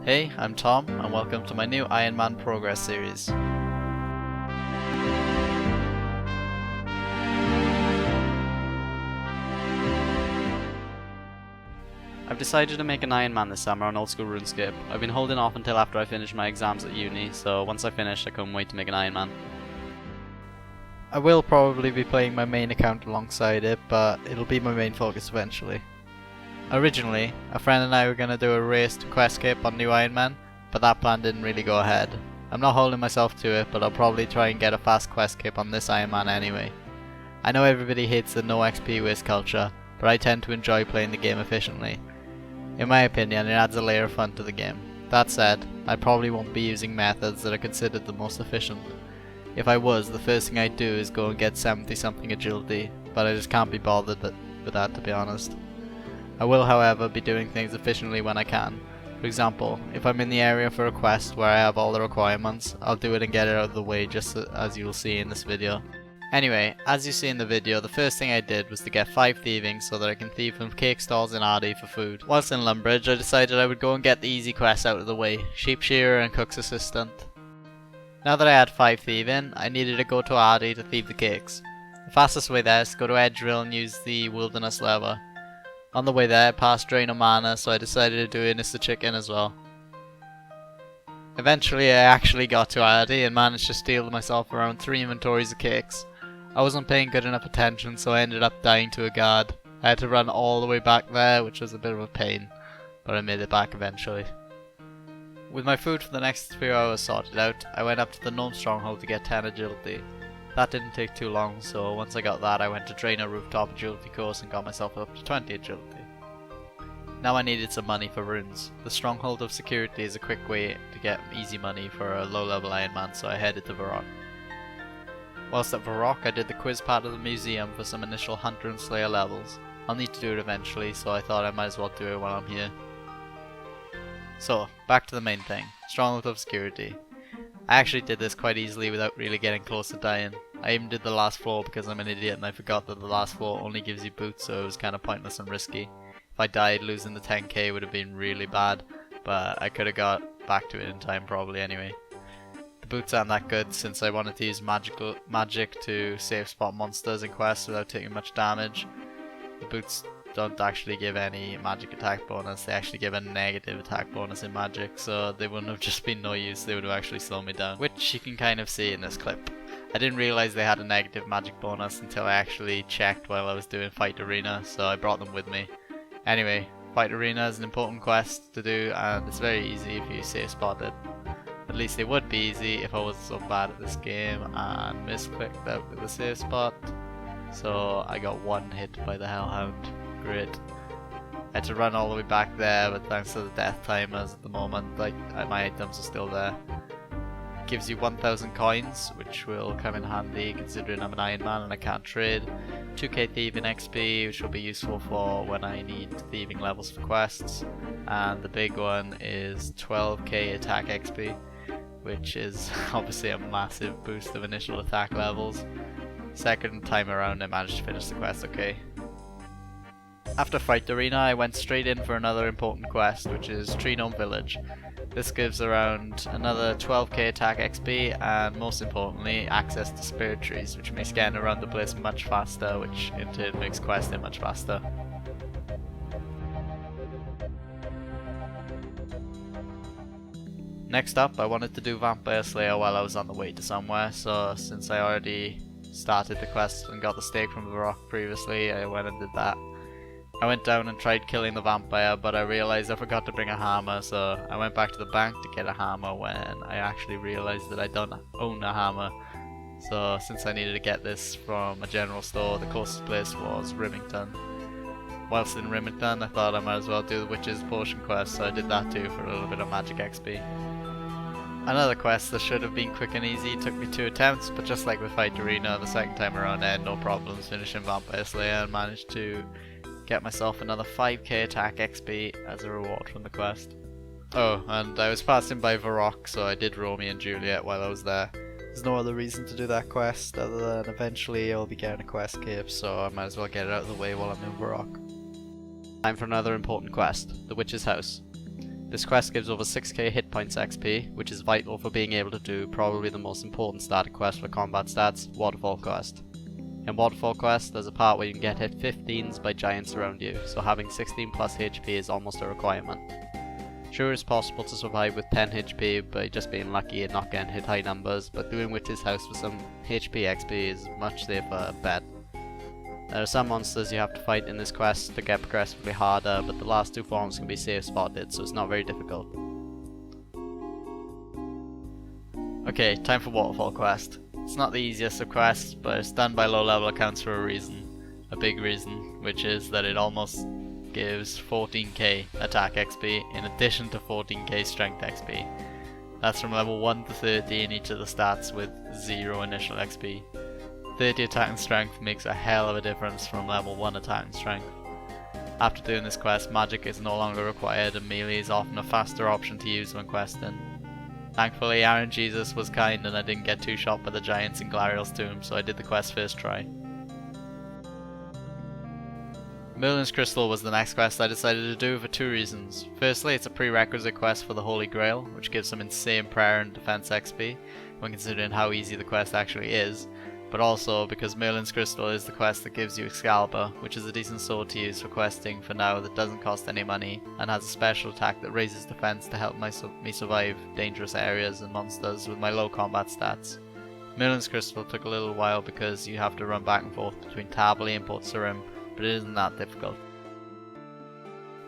Hey, I'm Tom, and welcome to my new Ironman Progress series. I've decided to make an Ironman this summer on Oldschool Runescape. I've been holding off until after I finish my exams at uni, so once I finish I can't wait to make an Ironman. I will probably be playing my main account alongside it, but it'll be my main focus eventually. Originally, a friend and I were going to do a race to Quest Cape on New Ironman, but that plan didn't really go ahead. I'm not holding myself to it, but I'll probably try and get a fast Quest Cape on this Ironman anyway. I know everybody hates the no XP waste culture, but I tend to enjoy playing the game efficiently. In my opinion, it adds a layer of fun to the game. That said, I probably won't be using methods that are considered the most efficient. If I was, the first thing I'd do is go and get 70 something agility, but I just can't be bothered with that, to be honest. I will, however, be doing things efficiently when I can. For example, if I'm in the area for a quest where I have all the requirements, I'll do it and get it out of the way, just as you'll see in this video. Anyway, as you see in the video, the first thing I did was to get 5 thieving so that I can thieve from cake stalls in Ardy for food. Whilst in Lumbridge, I decided I would go and get the easy quests out of the way, sheep shearer and cook's assistant. Now that I had 5 thieving, I needed to go to Ardy to thieve the cakes. The fastest way there is to go to Edgerill and use the wilderness lever. On the way there, I passed Drain of Mana, so I decided to do Inista Chicken as well. Eventually, I actually got to Ardy and managed to steal myself around 3 inventories of cakes. I wasn't paying good enough attention, so I ended up dying to a guard. I had to run all the way back there, which was a bit of a pain, but I made it back eventually. With my food for the next few hours sorted out, I went up to the Gnome Stronghold to get 10 agility. That didn't take too long, so once I got that I went to Drainer Rooftop Agility course and got myself up to 20 agility. Now I needed some money for runes. The Stronghold of Security is a quick way to get easy money for a low level Ironman, so I headed to Varrock. Whilst at Varrock, I did the quiz part of the museum for some initial Hunter and Slayer levels. I'll need to do it eventually, so I thought I might as well do it while I'm here. So, back to the main thing, Stronghold of Security. I actually did this quite easily without really getting close to dying. I even did the last floor because I'm an idiot and I forgot that the last floor only gives you boots, so it was kind of pointless and risky. If I died, losing the 10k would have been really bad, but I could have got back to it in time probably anyway. The boots aren't that good since I wanted to use magic to safe spot monsters in quests without taking much damage. The boots don't actually give any magic attack bonus, they actually give a negative attack bonus in magic, so they wouldn't have just been no use, they would have actually slowed me down, which you can kind of see in this clip. I didn't realise they had a negative magic bonus until I actually checked while I was doing Fight Arena, so I brought them with me. Anyway, Fight Arena is an important quest to do and it's very easy if you safe spot it. At least it would be easy if I wasn't so bad at this game and misclicked out with the safe spot. So I got one hit by the Hellhound. Great. I had to run all the way back there, but thanks to the death timers at the moment, like my items are still there. It gives you 1000 coins, which will come in handy considering I'm an Ironman and I can't trade. 2k thieving XP, which will be useful for when I need thieving levels for quests. And the big one is 12k attack XP, which is obviously a massive boost of initial attack levels. Second time around I managed to finish the quest okay. After Fight Arena I went straight in for another important quest, which is Tree Gnome Village. This gives around another 12k attack XP and most importantly access to spirit trees, which makes getting around the place much faster, which in turn makes questing much faster. Next up I wanted to do Vampire Slayer while I was on the way to somewhere, so since I already started the quest and got the stake from the rock previously, I went and did that. I went down and tried killing the vampire, but I realised I forgot to bring a hammer, so I went back to the bank to get a hammer when I actually realised that I don't own a hammer. So since I needed to get this from a general store, the closest place was Rimington. Whilst in Rimington I thought I might as well do the Witch's Potion quest, so I did that too for a little bit of magic XP. Another quest that should have been quick and easy took me 2 attempts, but just like with Fight Arena, the second time around I had no problems finishing Vampire Slayer and managed to get myself another 5k attack XP as a reward from the quest. Oh, and I was passing by Varrock, so I did Romeo and Juliet while I was there. There's no other reason to do that quest other than eventually I'll be getting a quest cape, so I might as well get it out of the way while I'm in Varrock. Time for another important quest, the Witch's House. This quest gives over 6k hit points XP, which is vital for being able to do probably the most important starter quest for combat stats, Waterfall Quest. In Waterfall Quest, there's a part where you can get hit 15s by giants around you, so having 16 plus HP is almost a requirement. Sure, it's possible to survive with 10 HP by just being lucky and not getting hit high numbers, but doing Witch's House with some HP XP is a much safer bet. There are some monsters you have to fight in this quest to get progressively harder, but the last two forms can be safe spotted, so it's not very difficult. Okay, time for Waterfall Quest. It's not the easiest of quests, but it's done by low level accounts for a reason. A big reason, which is that it almost gives 14k attack XP in addition to 14k strength XP. That's from level 1 to 30 in each of the stats with 0 initial XP. 30 attack and strength makes a hell of a difference from level 1 attack and strength. After doing this quest, magic is no longer required and melee is often a faster option to use when questing. Thankfully, Iron Jesus was kind and I didn't get too shot by the giants in Glariel's tomb, so I did the quest first try. Merlin's Crystal was the next quest I decided to do for two reasons. Firstly, it's a prerequisite quest for the Holy Grail, which gives some insane prayer and defense XP, when considering how easy the quest actually is, but also because Merlin's Crystal is the quest that gives you Excalibur, which is a decent sword to use for questing for now that doesn't cost any money, and has a special attack that raises defense to help me survive dangerous areas and monsters with my low combat stats. Merlin's Crystal took a little while because you have to run back and forth between Taberley and Port Sarim, but it isn't that difficult.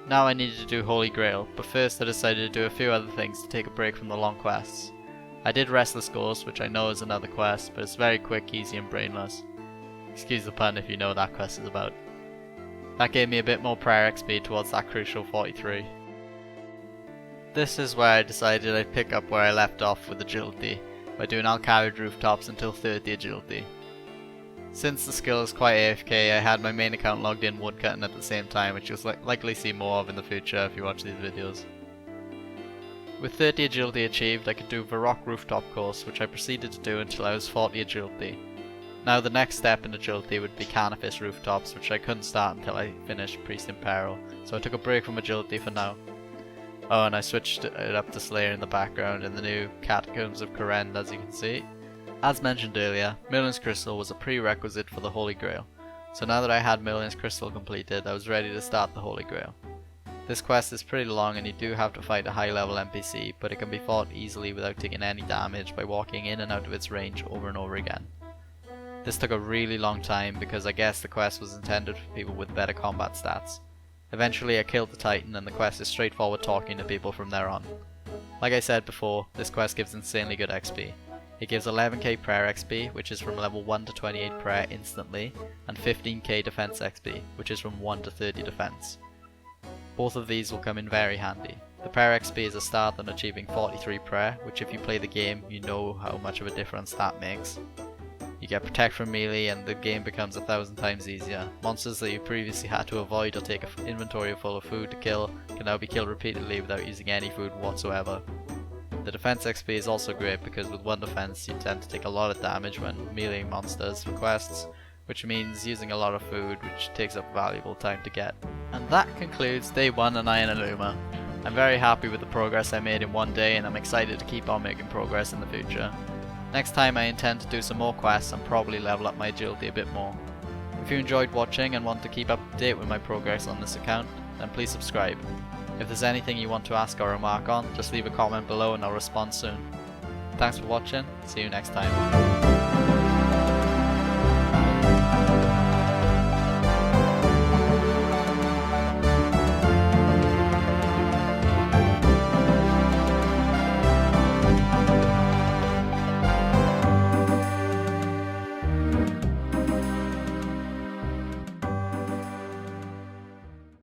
Now I needed to do Holy Grail, but first I decided to do a few other things to take a break from the long quests. I did Restless Ghost, which I know is another quest, but it's very quick, easy and brainless. Excuse the pun if you know what that quest is about. That gave me a bit more prayer XP towards that crucial 43. This is where I decided I'd pick up where I left off with Agility, by doing Alcarried Rooftops until 30 Agility. Since the skill is quite AFK, I had my main account logged in woodcutting at the same time, which you'll likely see more of in the future if you watch these videos. With 30 agility achieved, I could do Varrock Rooftop course, which I proceeded to do until I was 40 agility. Now the next step in agility would be Carnifex Rooftops, which I couldn't start until I finished Priest in Peril, so I took a break from agility for now. Oh, and I switched it up to Slayer in the background in the new Catacombs of Kourend, as you can see. As mentioned earlier, Merlin's Crystal was a prerequisite for the Holy Grail, so now that I had Merlin's Crystal completed, I was ready to start the Holy Grail. This quest is pretty long and you do have to fight a high level NPC, but it can be fought easily without taking any damage by walking in and out of its range over and over again. This took a really long time because I guess the quest was intended for people with better combat stats. Eventually I killed the Titan and the quest is straightforward talking to people from there on. Like I said before, this quest gives insanely good XP. It gives 11k prayer XP, which is from level 1 to 28 prayer instantly, and 15k defense XP, which is from 1 to 30 defense. Both of these will come in very handy. The prayer XP is a start on achieving 43 prayer, which if you play the game, you know how much of a difference that makes. You get protect from melee and the game becomes 1,000 times easier. Monsters that you previously had to avoid or take an inventory full of food to kill can now be killed repeatedly without using any food whatsoever. The defense XP is also great because with 1 defense you tend to take a lot of damage when meleeing monsters for quests, which means using a lot of food, which takes up valuable time to get. And that concludes day 1 on Iron Illuma. I'm very happy with the progress I made in one day and I'm excited to keep on making progress in the future. Next time I intend to do some more quests and probably level up my agility a bit more. If you enjoyed watching and want to keep up to date with my progress on this account, then please subscribe. If there's anything you want to ask or remark on, just leave a comment below and I'll respond soon. Thanks for watching, see you next time.